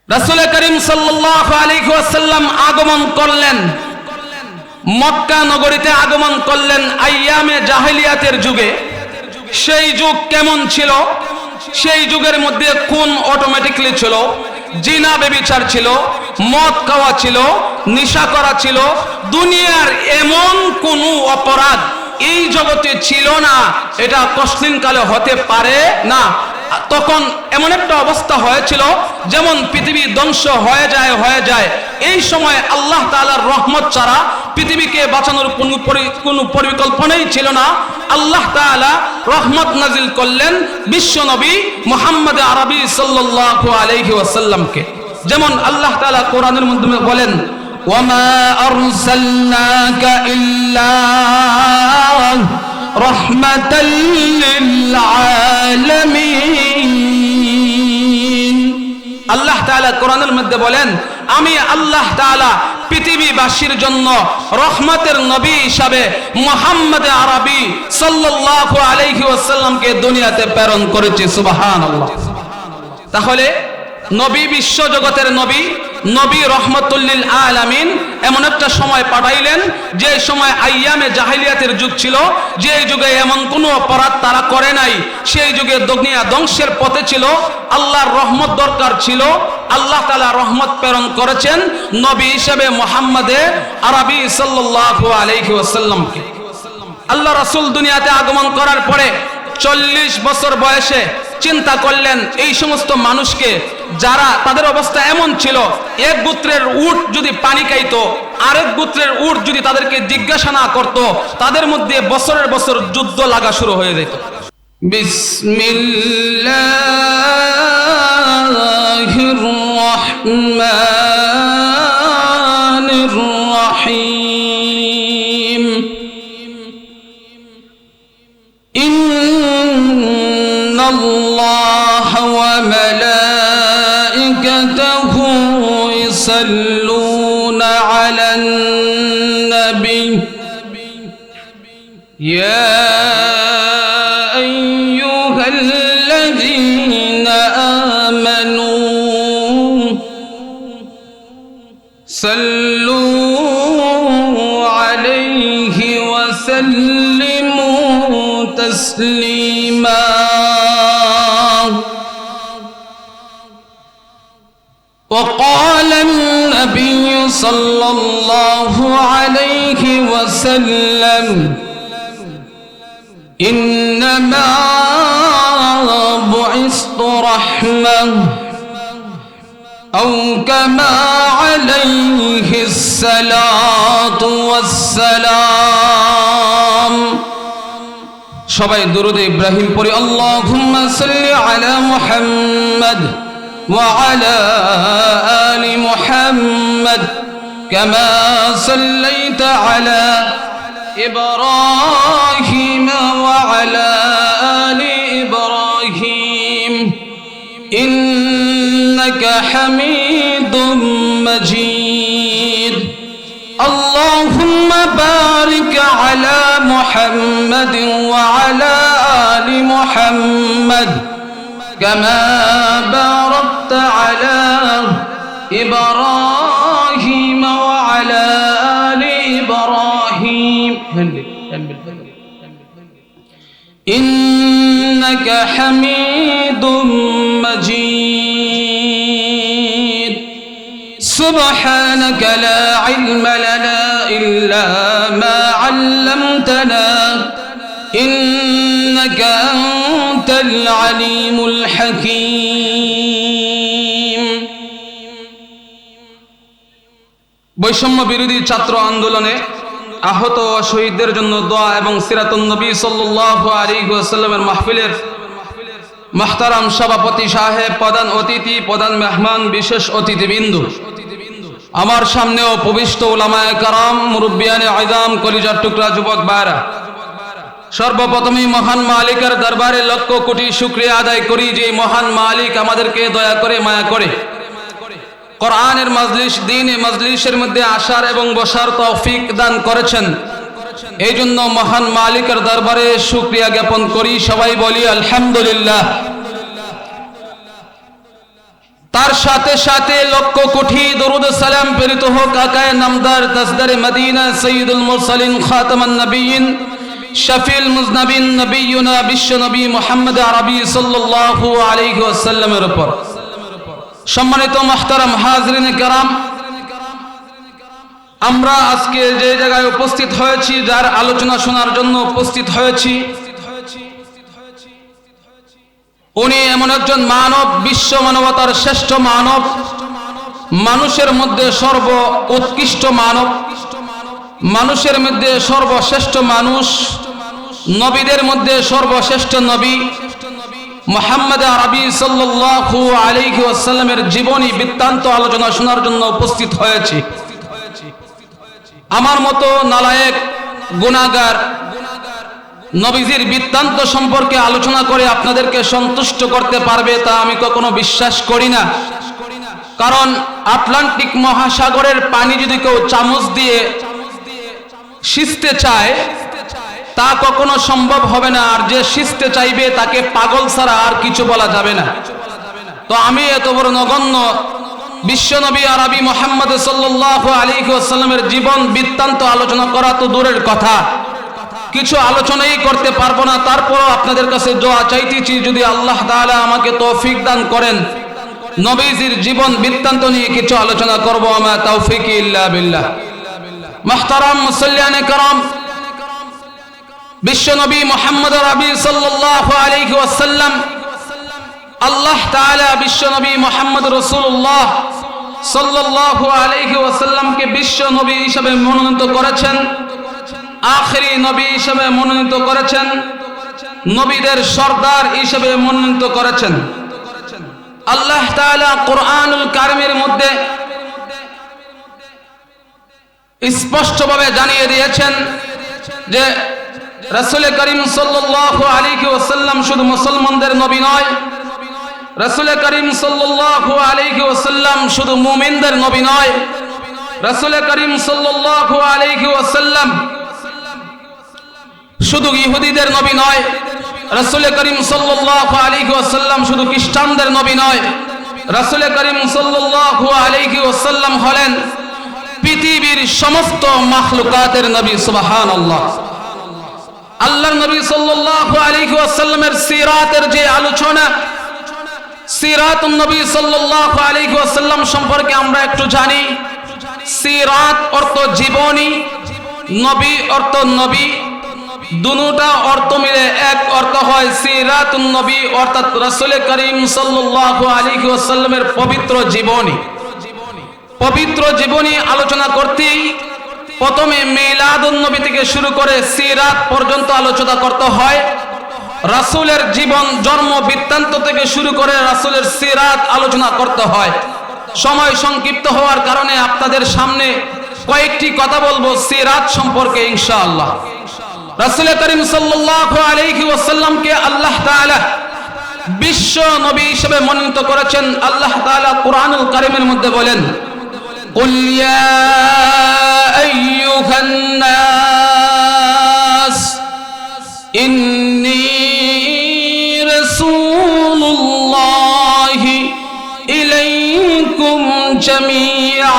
রাসূল করিম সাল্লাল্লাহু আলাইহি ওয়াসাল্লাম আগমন করলেন, মক্কা নগরীতে আগমন করলেন আইয়ামে জাহেলিয়াতের যুগে। সেই যুগ কেমন ছিল? সেই যুগের মধ্যে খুন অটোমেটিকলি ছিল, জিনা ব্যভিচার ছিল, মদ খাওয়া ছিল, নেশা করা ছিল। দুনিয়ার এমন কোনো অপরাধ এই জগতে ছিল না, এটা কষ্টিন কালে হতে পারে না। তখন এমন একটা অবস্থা হয়েছিল যেমন পৃথিবী ধ্বংস হয়ে যায়। এই সময় আল্লাহ তাআলার রহমত ছাড়া পৃথিবীকে বাঁচানোর কোনো পরিকল্পনাই ছিল না। আল্লাহ তাআলা রহমত নাজিল করলেন বিশ্ব নবী মুহাম্মদ আরবি সাল্লাল্লাহু আলাইহি ওয়াসাল্লামকে। যেমন আল্লাহ তাআলা কোরআনের মাধ্যমে বলেন, ওয়ামা আরসালনাকা ইল্লা রাহমাতাল লিল আলামিন। আল্লাহ তাআলা কোরআনের মধ্যে বলেন, আমি আল্লাহ তাআলা পৃথিবীবাসীর জন্য রহমতের নবী হিসাবে মুহাম্মদ আরবি সাল্লাল্লাহু আলাইহি ওয়াসাল্লামকে দুনিয়াতে প্রেরণ করেছি। সুবহানাল্লাহ। তাহলে নবী বিশ্ব জগতের নবী, নবী রহমতুল লিল আলামিন এমন একটা সময় পাঠাইলেন যে সময় আইয়ামে জাহেলিয়াতের যুগ ছিল, যে যুগে এমন কোনো অপরাধ তারা করে নাই। সেই যুগে দুনিয়া ধ্বংসের পথে ছিল, আল্লাহর রহমত দরকার ছিল। আল্লাহ তাআলা রহমত প্রেরণ করেছেন নবী হিসেবে মুহাম্মদে আরবি সাল্লাল্লাহু আলাইহি ওয়াসাল্লামকে। আল্লাহ রাসূল দুনিয়াতে আগমন করার পরে 40 বছর বয়সে চিন্তা করলেন এই সমস্ত মানুষকে, যারা তাদের অবস্থা এমন ছিল, এক গোত্রের উট যদি পানি খাইতো, আরেক গোত্রের উট যদি তাদেরকে জিজ্ঞাসা না করতো, তাদের মধ্যে বছরের বছর যুদ্ধ লাগা শুরু হয়ে যেত। বিসমিল্লাহির রহমানির রহিম। ইন্নাল্লাহা ওয়া মালাইকাতাহু ইসাল্লুনা আলান নবী ইয়া আইয়ুহাল্লাযীনা আমানু সাল্লু আলাইহি ওয়া সাল্লিমু তাসলিমা। وقال النبي صلى الله عليه وسلم إنما بعثت رحمة أو كما عليه الصلاة والسلام। সবাই দুরূদ ইব্রাহিম পড়ি। আল্লাহুম্মা সাল্লি আলা মুহাম্মদ وعلى آل محمد كما صليت على إبراهيم وعلى آل إبراهيم إنك حميد مجيد. اللهم بارك على محمد وعلى آل محمد كما باركت على إبراهيم وعلى آل إبراهيم إنك حميد مجيد. سبحانك لا علم لنا إلا ما علمتنا إنك أنت العليم الحكيم. বৈষম্য বিরোধী ছাত্র আন্দোলনে আহত ও শহীদদের জন্য দোয়া এবং সিরাতুন নবী সাল্লাল্লাহু আলাইহি ওয়াসাল্লামের মাহফিলের মুহতারাম সভাপতি সাহেব, প্রধান অতিথি, প্রধান মেহমান, বিশেষ অতিথিবৃন্দ, আমার সামনেও উপবিষ্ট উলামায়ে কেরাম, মুরব্বিয়ানে আযম, কলিজার টুকরা যুবক ভাইরা, সর্বপ্রথমেই মহান মালিকের দরবারে লক্ষ কোটি শুকরিয়া আদায় করি যে মহান মালিক আমাদেরকে দয়া করে মায়া করে কোরআনের মজলিস, দ্বীনের মজলিসের মধ্যে আসার এবং বসার তৌফিক দান করেছেন। এই জন্য মহান মালিকের দরবারে শুকরিয়া জ্ঞাপন করি। সবাই বলি আলহামদুলিল্লাহ। তার সাথে সাথে লক্ষ কোটি দরুদ সালাম প্রেরিত হোক আকায়ে নামদার তাজদারে মদিনা সৈয়দুল মুরসালিন খাতামান নবিয়্যিন শফিউল মুজনবিন নবিয়ুনা বিশ্ব নবী মুহাম্মদ আরবি সাল্লাল্লাহু আলাইহি ওয়াসাল্লামের উপর। সম্মানিত মুহতারাম হাজরিন কিরাম, আমরা আজকে যে জায়গায় উপস্থিত হয়েছি, যার আলোচনা শোনার জন্য উপস্থিত হয়েছি, উনি এমন একজন মানব, বিশ্ব মানবতার শ্রেষ্ঠ মানব, মানুষের মধ্যে সর্ব উৎকৃষ্ট মানব, মানুষের মধ্যে সর্বশ্রেষ্ঠ মানুষ, নবীদের মধ্যে সর্বশ্রেষ্ঠ নবী মুহাম্মদ আরবি সাল্লাল্লাহু আলাইহি ওয়াসাল্লামের জীবনী বৃত্তান্ত আলোচনা শোনার জন্য উপস্থিত হয়েছি। আমার মতো নালায়েক গুনাহগার নবীজির বৃত্তান্ত সম্পর্কে আলোচনা করে আপনাদেরকে সন্তুষ্ট করতে পারবে তা আমি কখনো বিশ্বাস করি না। কারণ আটলান্টিক মহাসাগরের পানি যদি কেউ চামচ দিয়ে সিঁচতে চায় তা কখনো সম্ভব হবে না, আর যে সিঁচতে চাইবে তাকে পাগল ছাড়া আর কিছু বলা যাবে না। তো আমি এত বড় নগণ্য বিশ্বনবী আরবি মুহাম্মদ সাল্লাল্লাহু আলাইহি ওয়াসাল্লামের জীবন বৃত্তান্ত আলোচনা করা তো দূরের কথা, কিছু আলোচনাই করতে পারবো না। তারপরও আপনাদের কাছে দোয়া চাইতেছি, যদি আল্লাহ তাআলা আমাকে তৌফিক দান করেন নবীজির জীবন বৃত্তান্ত নিয়ে কিছু আলোচনা করব। আমা তৌফিক ইল্লা বিল্লাহ। মুহতারাম মুসল্লিয়ানে কেরাম, বিশ্বনবী মুহাম্মদ আরবি সাল্লাল্লাহু আলাইহি ওয়াসাল্লাম, আল্লাহ তাআলা বিশ্বনবী মুহাম্মদ রাসূলুল্লাহ সাল্লাল্লাহু আলাইহি ওয়াসাল্লামকে বিশ্বনবী হিসেবে মনোনীত করেছেন, আখেরি নবী হিসেবে মনোনীত করেছেন, নবীদের সর্দার হিসেবে মনোনীত করেছেন। আল্লাহ তাআলা কোরআনুল কারীমের মধ্যে স্পষ্টভাবে জানিয়ে দিয়েছেন যে রাসূল করিম সাল্লাল্লাহু আলাইহি ওয়াসাল্লাম শুধু মুসলমানদের নবী নয়, রাসূল করিম সাল্লাল্লাহু আলাইহি ওয়াসাল্লাম শুধু মুমিনদের নবী নয়, রাসূল করিম সাল্লাল্লাহু আলাইহি ওয়াসাল্লাম শুধু ইহুদিদের নবী নয়, রাসূল করিম সাল্লাল্লাহু আলাইহি ওয়াসাল্লাম শুধু খ্রিস্টানদের নবী নয়, রাসূল করিম সাল্লাল্লাহু আলাইহি ওয়াসাল্লাম হলেন পৃথিবীর সমস্ত মাখলুকাতের নবী। সুবহানাল্লাহ। আল্লাহর নবী সাল্লাল্লাহু আলাইহি ওয়াসাল্লামের সিরাতের যে আলোচনা, সিরাতুন নবী সাল্লাল্লাহু আলাইহি ওয়াসাল্লাম সম্পর্কে আমরা একটু জানি। সিরাত অর্থ জীবনী, নবী অর্থ নবী, দুটোটা অর্থ মিলে এক অর্থ হয় সিরাতুন নবী, অর্থাৎ রাসূল করিম সাল্লাল্লাহু আলাইহি ওয়াসাল্লামের পবিত্র জীবনী। পবিত্র জীবনী আলোচনা করতেই প্রথমে মিলাদুন নবী থেকে শুরু করে সিরাত পর্যন্ত আলোচনা করতে হয়। রাসূলের জীবন জন্ম বৃত্তান্ত থেকে শুরু করে রাসূলের সিরাত আলোচনা করতে হয়। সময় সংক্ষিপ্ত হওয়ার কারণে আপনাদের সামনে কয়েকটি কথা বলবো সিরাত সম্পর্কে ইনশাআল্লাহ। রাসূল করিম সাল্লাল্লাহু আলাইহি ওয়াসাল্লামকে আল্লাহ তাআলা বিশ্ব নবী হিসেবে মনোনীত করেছেন। আল্লাহ তাআলা কোরআনুল কারীমের মধ্যে বলেন, কুল ইয়া আইয়ুহান নাস ইন্নী রাসূলুল্লাহি ইলাইকুম জামিআ।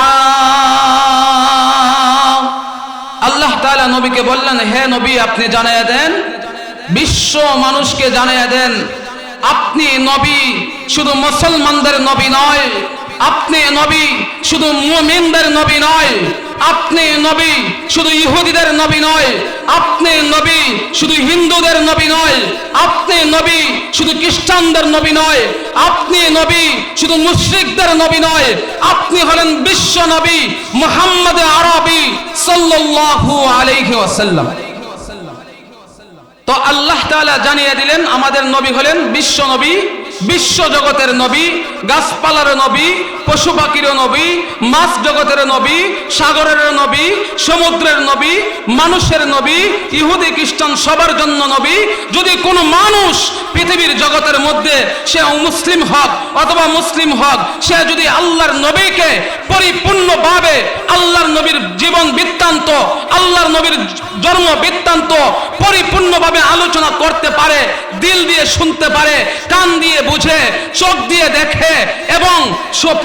আল্লাহ তাআলা নবীকে বললেন, হে নবী, আপনি জানায়া দেন, বিশ্ব মানুষকে জানায়া দেন, আপনি নবী শুধু মুসলমানদের নবী নয়, আপনি নবী শুধু মুমিনদের নবী নয়, আপনি নবী শুধু ইহুদিদের নবী নয়, আপনি নবী শুধু হিন্দুদের নবী নয়, আপনি নবী শুধু খ্রিস্টানদের নবী নয়, আপনি নবী শুধু মুশরিকদের নবী নয়, আপনি হলেন বিশ্ব নবী মুহাম্মদ আরবি সাল্লাল্লাহু আলাইহি ওয়াসাল্লাম। তো আল্লাহ তাআলা জানিয়ে দিলেন আমাদের নবী হলেন বিশ্ব নবী, বিশ্ব জগতের নবী, গাছপালার নবী, পশু পাখির নবী, মাছ জগতের নবী, সাগরের নবী, সমুদ্রের নবী, মানুষের নবী, ইহুদি খ্রিস্টান সবার জন্য নবী। যদি কোনো মানুষ পৃথিবীর জগতের মধ্যে সে মুসলিম হোক অথবা মুসলিম হোক, সে যদি আল্লাহর নবীকে পরিপূর্ণভাবে আল্লাহর নবীর জীবন বৃত্তান্ত, আল্লাহর নবীর জন্ম বৃত্তান্ত পরিপূর্ণভাবে আলোচনা করতে পারে, দিল দিয়ে শুনতে পারে, কান দিয়ে বুঝে, চোখ দিয়ে দেখে এবং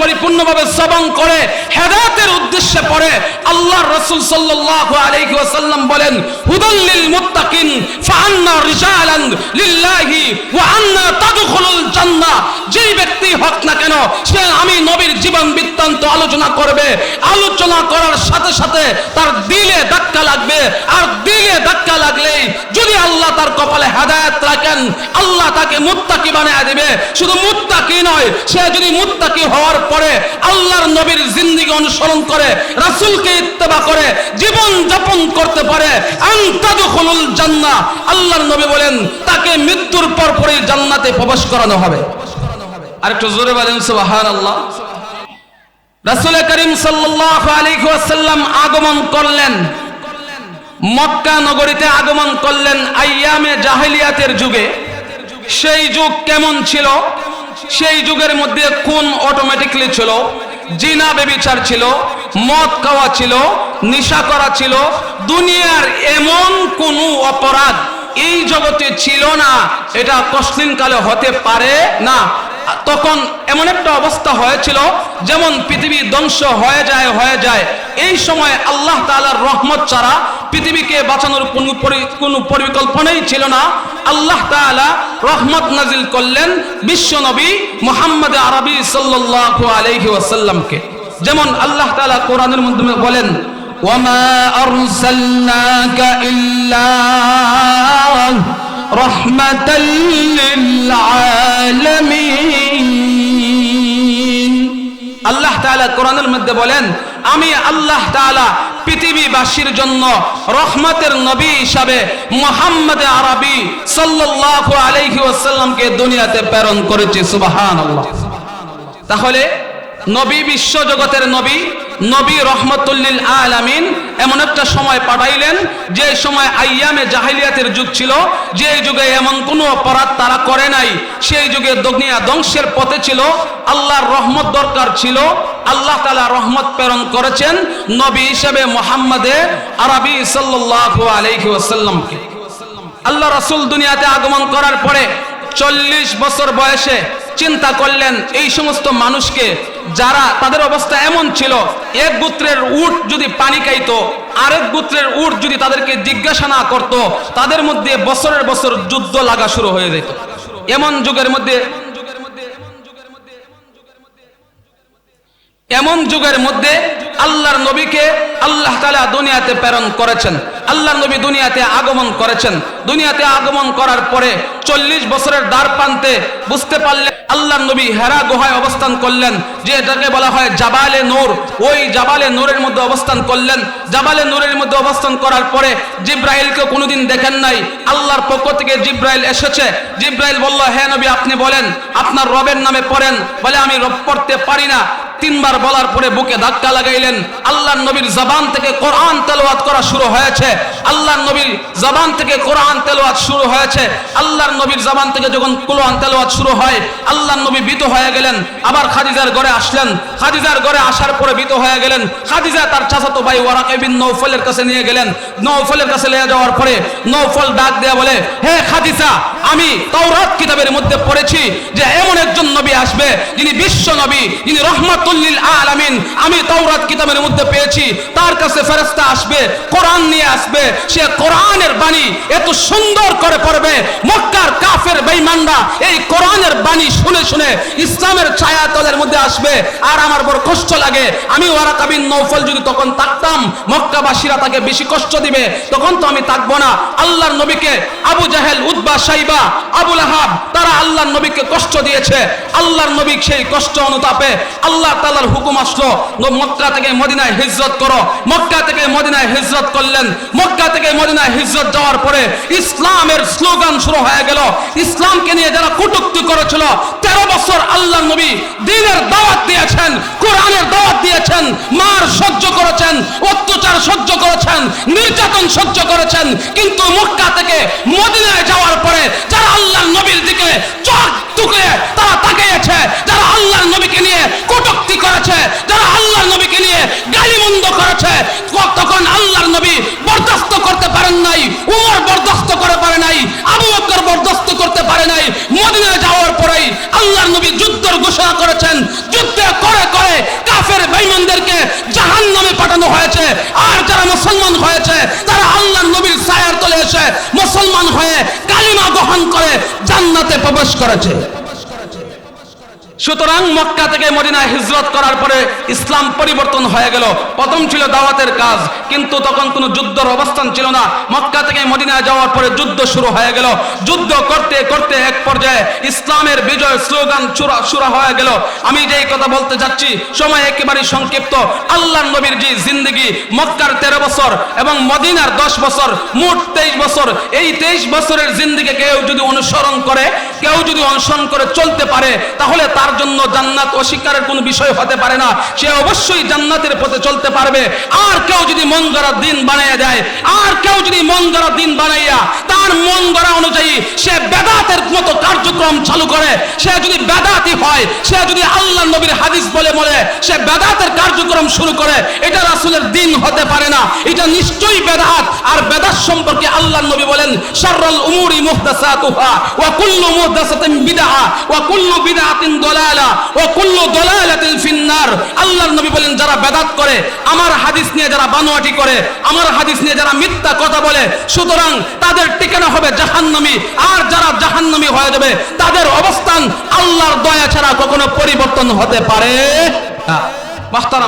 পরিপূর্ণভাবে শ্রবণ করে হেদায়েতের উদ্দেশ্যে পড়ে। আল্লাহর রাসূল সাল্লাল্লাহু আলাইহি ওয়াসাল্লাম বলেন, হুদাল লিল মুত্তাকিন ফাআন্না রিজালান লিল্লাহি ওয়া আন্না তাদখুলুল জান্নাহ। যেই ব্যক্তি হোক না কেন, সে আমি নবীর জীবন বৃত্তান্ত আলোচনা করবে, আলোচনা করার সাথে সাথে তার দিলে ধাক্কা লাগবে, আর দিলে ধাক্কা লাগলেই যদি আল্লাহ তার কপালে হেদায়েত রাখেন, আল্লাহ তাকে মুত্তাকি বানিয়ে দিবে। শুধু মুত্তাকি নয়, সে যদি মুত্তাকি হওয়ার পরে আল্লাহর নবীর জিন্দেগি অনুসরণ করে, রাসূলকে ইত্তেবা করে জীবন যাপন করতে পারে, আনতাদখুলুল জান্নাহ, আল্লাহর নবী বলেন তাকে মৃত্যুর পর পরই জান্নাতে প্রবেশ করানো হবে। আরেকটু জোরে বলেন সুবহানাল্লাহ। রাসূল করিম সাল্লাল্লাহু আলাইহি ওয়াসাল্লাম আগমন করলেন, মক্কা নগরীতে আগমন করলেন আইয়ামে জাহেলিয়াতের যুগে। সেই যুগ কেমন ছিল? সেই যুগের মধ্যে খুন অটোমেটিকলি ছিল, জিনা বেবিচার ছিল, মদ খাওয়া ছিল, নেশা করা ছিল। দুনিয়ার এমন কোনো অপরাধ এই জগতে ছিল না এটা কষ্টিন কালে হতে পারে না। তখন এমন একটা অবস্থা হয়েছিল যেমন পৃথিবী ধ্বংস হয়ে যায়। এই সময় আল্লাহ তাআলার রহমত ছাড়া পৃথিবীকে বাঁচানোর কোনো পরিকল্পনাই ছিল না। আল্লাহ তাআলা রহমত নাজিল করলেন বিশ্ব নবী মুহাম্মদ আরবি সাল্লাল্লাহু আলাইহি ওয়াসাল্লামকে। যেমন আল্লাহ তাআলা কোরআনের মাধ্যমে বলেন, ওয়ামা আরসালনাকা ইল্লা রাহমাতাল লিল আলামিন। আল্লাহ তাআলা কোরআনের মধ্যে বলেন, আমি আল্লাহ তাআলা পৃথিবীবাসীর জন্য রহমতের নবী হিসাবে মুহাম্মদ আরবি সাল্লাল্লাহু আলাইহি ওয়াসাল্লামকে দুনিয়াতে প্রেরণ করেছি। সুবহানাল্লাহ। তাহলে নবী বিশ্ব জগতের নবী, নবী রহমতুল লিল আলামিন এমন একটা সময় পাঠাইলেন যে সময় আইয়ামে জাহেলিয়াতের যুগ ছিল, যে যুগে এমন কোনো অপরাধ তারা করে নাই। সেই যুগে দুনিয়া ধ্বংসের পথে ছিল, আল্লাহর রহমত দরকার ছিল। আল্লাহ তাআলা রহমত প্রেরণ করেছেন নবী হিসেবে মুহাম্মদে আরবি সাল্লাল্লাহু আলাইহি ওয়াসাল্লামকে। আল্লাহ রাসূল দুনিয়াতে আগমন করার পরে 40 বছর বয়সে চিন্তা করলেন এই সমস্ত মানুষকে, যারা তাদের অবস্থা এমন ছিল, এক গোত্রের উট যদি পানি খাইতো, আরেক গোত্রের উট যদি তাদেরকে জিজ্ঞাসা না করতো, তাদের মধ্যে বছরের বছর যুদ্ধ লাগা শুরু হয়ে যেত। এমন যুগের মধ্যে আল্লাহর নবীকে আল্লাহ তাআলা দুনিয়াতে প্রেরণ করেছেন। আল্লাহর নবী দুনিয়াতে আগমন করেছেন। দুনিয়াতে আগমন করার পরে 40 বছরের দ্বার প্রান্তে বুঝতে পারলেন, আল্লাহর নবী হেরা গুহায় অবস্থান করলেন, যে এটাকে বলা হয় জাবালে নূর। ওই জাবালে নূরের মধ্যে অবস্থান করলেন। জাবালে নূরের মধ্যে অবস্থান করার পরে জিব্রাইলকে কোনোদিন দেখেন নাই। আল্লাহর পক্ষ থেকে জিব্রাইল এসেছে। জিব্রাইল বলল, হে নবী আপনি বলেন, আপনার রবের নামে পড়েন। বলে আমি রব পড়তে পারি না। 3 বার বলার পরে বুকে ধাক্কা লাগাইলেন। আল্লাহর নবীর জবান থেকে কোরআন তেলাওয়াত করা শুরু হয়েছে। আল্লাহর নবীর জবান থেকে কোরআন তেলাওয়াত শুরু হয়েছে। আল্লাহর নবীর জবান থেকে যখন কোরআন তেলাওয়াত শুরু হয়, আল্লাহর নবী ভীত হয়ে গেলেন। আবার খাদিজার ঘরে আসলেন। খাদিজার ঘরে আসার পরে ভীত হয়ে গেলেন। খাদিজা তার চাচাতো ভাই ওয়ারাকা বিন নওফলের কাছে নিয়ে গেলেন। নওফলের কাছে নিয়ে যাওয়ার পরে নওফল ডাক দেয়া বলে, হে খাদিজা, আমি তাওরাত কিতাবের মধ্যে পড়েছি যে এমন একজন নবী আসবে যিনি বিশ্ব নবী, যিনি রহমাতুল লিল আলামিন। আমি তাওরাত কিতাবের মধ্যে পেয়েছি, তার কাছে ফেরেশতা আসবে, কোরআন নিয়ে আসবে। সে কোরআনের বাণী এত সুন্দর করে পড়বে, মক্কার কাফের বেঈমানরা এই কোরআনের বাণী শুনে শুনে ইসলামের ছায়াতলের মধ্যে আসবে। আর আমার বড় কষ্ট লাগে, আমি ওয়ারাকা বিন নওফল যদি তখন থাকতাম, মক্কাবাসীরা তাকে বেশি কষ্ট দিবে, তখন তো আমি থাকবো না। আল্লাহর নবীকে আবু জাহেল, উতবা, শাইবা, আবু লাহাব তারা আল্লাহর নবীকে কষ্ট দিয়েছে। আল্লাহর নবী সেই কষ্ট অনুতাপে আল্লাহ তাআলার হুকুম আসলো, মক্কা থেকে মদিনায় হিজরত করো। মক্কা থেকে মদিনায় হিজরত করলেন। মক্কা থেকে মদিনায় হিজরত যাওয়ার পরে ইসলামের স্লোগান শুরু হয়ে গেল। ইসলামকে নিয়ে যারা কটূক্তি করেছিল, 13 বছর আল্লাহর নবী দ্বীনের দাওয়াত দিয়েছেন, কোরআনের দাওয়াত দিয়েছেন, মার সহ্য করেছেন, অত্যাচার সহ্য করেছেন, নির্যাতন সহ্য করেছেন। কিন্তু মক্কা থেকে মদিনায় যাওয়ার পরে যারা আল্লাহর নবীর দিকে চোখ টুকে তারা তাকিয়েছে, যারা আল্লাহর নবীকে নিয়ে কটূক্তি করেছে, যারা আল্লাহর নবীকে নিয়ে গালিমন্দ করেছে, তখন আল্লাহর নবী বরদাস্ত করতে পারেন নাই, উমর বরদাস্ত করতে পারে নাই, আবু বকর বরদাস্ত করতে পারে নাই। মদিনায় যাওয়ার পরেই মুসলমান হয়েছে, আর যারা মুসলমান হয়েছে তারা আল্লাহর নবীর ছায়ার তলে এসে মুসলমান হয়ে কালিমা গ্রহণ করে জান্নাতে প্রবেশ করেছে। সুতরাং মক্কা থেকে মদিনায় হিজরত করার পরে ইসলাম পরিবর্তন হয়ে গেল। প্রথম ছিল দাওয়াতের কাজ, কিন্তু তখন কোনো যুদ্ধের অবস্থান ছিল না। মক্কা থেকে মদিনায় যাওয়ার পরে যুদ্ধ শুরু হয়ে গেল। যুদ্ধ করতে করতে এক পর্যায়ে ইসলামের বিজয় স্লোগান শুরু হয়ে গেল। আমি যেই কথা বলতে যাচ্ছি সময় একেবারে সংক্ষিপ্ত। আল্লাহর নবীর যে জিন্দেগি, মক্কার 13 বছর এবং মদিনার 10 বছর, মোট 23 বছর। এই 23 বছরের জিন্দেগি কেউ যদি অনুসরণ করে, কেউ যদি অনুসরণ করে চলতে পারে, তাহলে তার জন্য জান্নাত অস্বীকারের কোনো বিষয় হতে পারে না। সে অবশ্যই জান্নাতের পথে চলতে পারবে। আর কেউ যদি মন গড়া দিন বানাইয়া যায়, আর কেউ যদি মন গড়া দিন বানাইয়া তার মন গড়া অনুযায়ী সে বেদাতের মতো কার্যক্রম চালু করে, সে যদি বেদাতি হয়, সে যদি আল্লাহ নবীর হাদিস বলে বলে সে বেদাতের কার্যক্রম শুরু করে, এটা রাসূলের দিন হতে পারে না। এটা নিশ্চয়ই বেদাত। আর বেদাত সম্পর্কে আল্লাহ নবী বলেন, শাররুল উমুরি মুহদাসাতুহা ওয়া কুল্লু মুহদাসাতিন বিদআহ ওয়া কুল্লু বিদআতিন দালালা ওয়া কুল্লু দালালাতিন ফিন্নার। আল্লাহর নবী বলেন, যারা বেদাত করে, আমার হাদিস নিয়ে যারা বানোয়াটি করে, আমার হাদিস নিয়ে যারা মিথ্যা কথা বলে, সুতরাং তাদের ঠিকানা হবে জাহান্নামী। আর যারা জাহান্নামী হয়ে যাবে, তাদের অবস্থান আল্লাহর দয়া ছাড়া কখনো পরিবর্তন হতে পারে না।